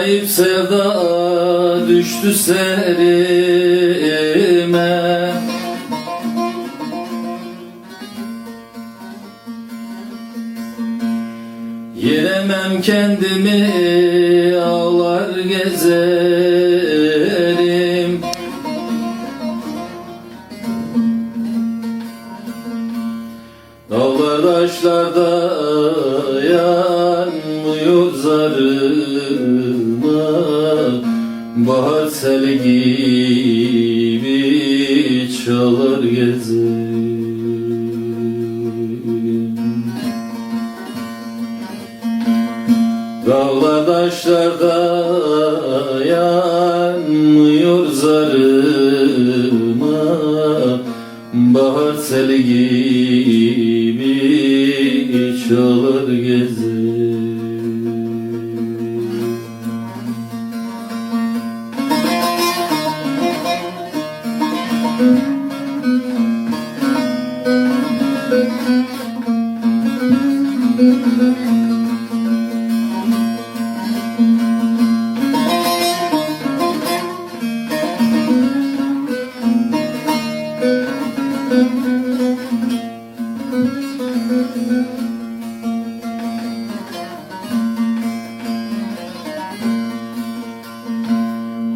Acayip sevda düştü serime. Yeremem kendimi, ağlar gezerim. Dağlar taşlarda yanmıyor zarıma. Bahar sel gibi çalar gezerim. Dağlar taşlarda yanmıyor zarıma. Bahar sel gibi çalar gezerim.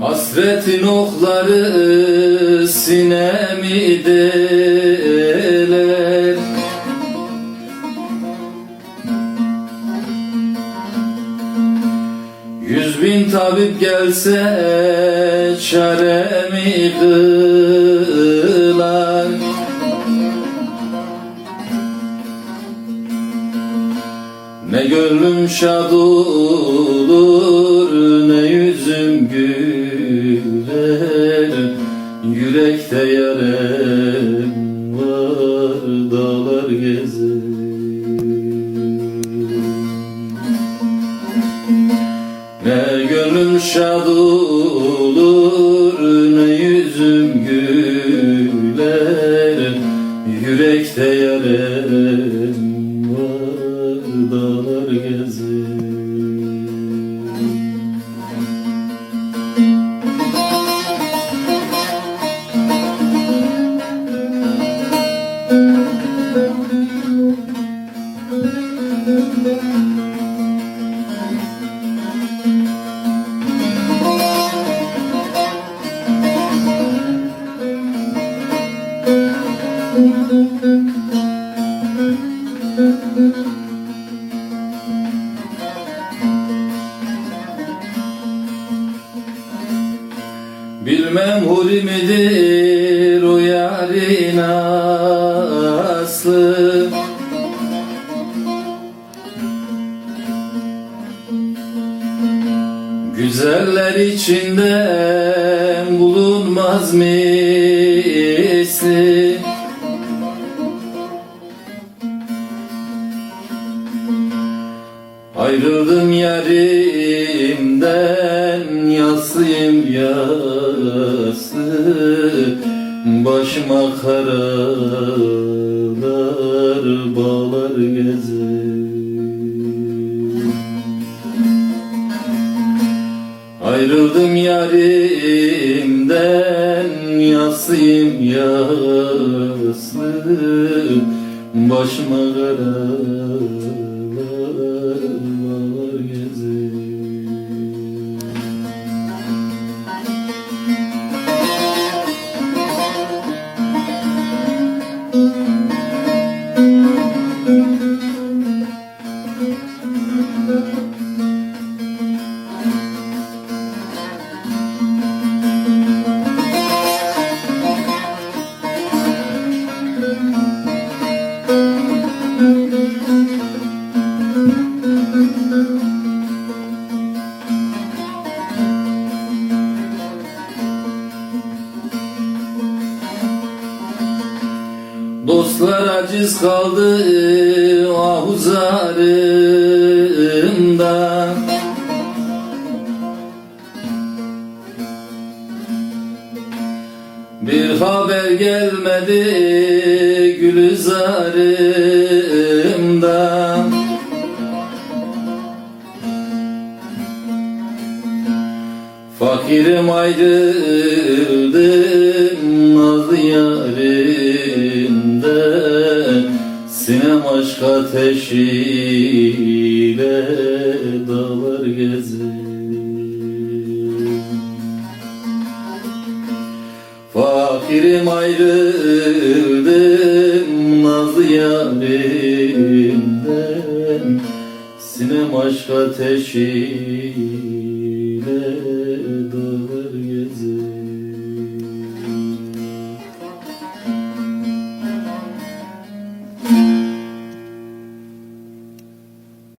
Hasretin okları sinemi deler. Yüz bin tabip gelse çaremi kılar. Ne gönlüm şad olur, ne yüzüm güler. Yürekte yarem var, dağlar gezerim. Ne gönlüm şad olur, ne yüzüm güler. Yürekte yarem var, dağlar gezerim. Bilmem huri midir o yarın aslı. Güzeller içinde bulunmaz misli. Ayrıldım yarimden, yaslıyım yaslı. Başıma karalar bağlar gezerim. Ayrıldım yarimden, yaslıyım yaslı. Başıma karalar bağlar gezerim. Dostlar aciz kaldı ahuzarımda. Bir haber gelmedi gülizarımdan. Fakirim ayrıldım nazlı yarimden, sinem aşk ateşiyle dağlar gezer. Fakirim ayrıldım nazlı yarimden, sinem aşk ateşiyle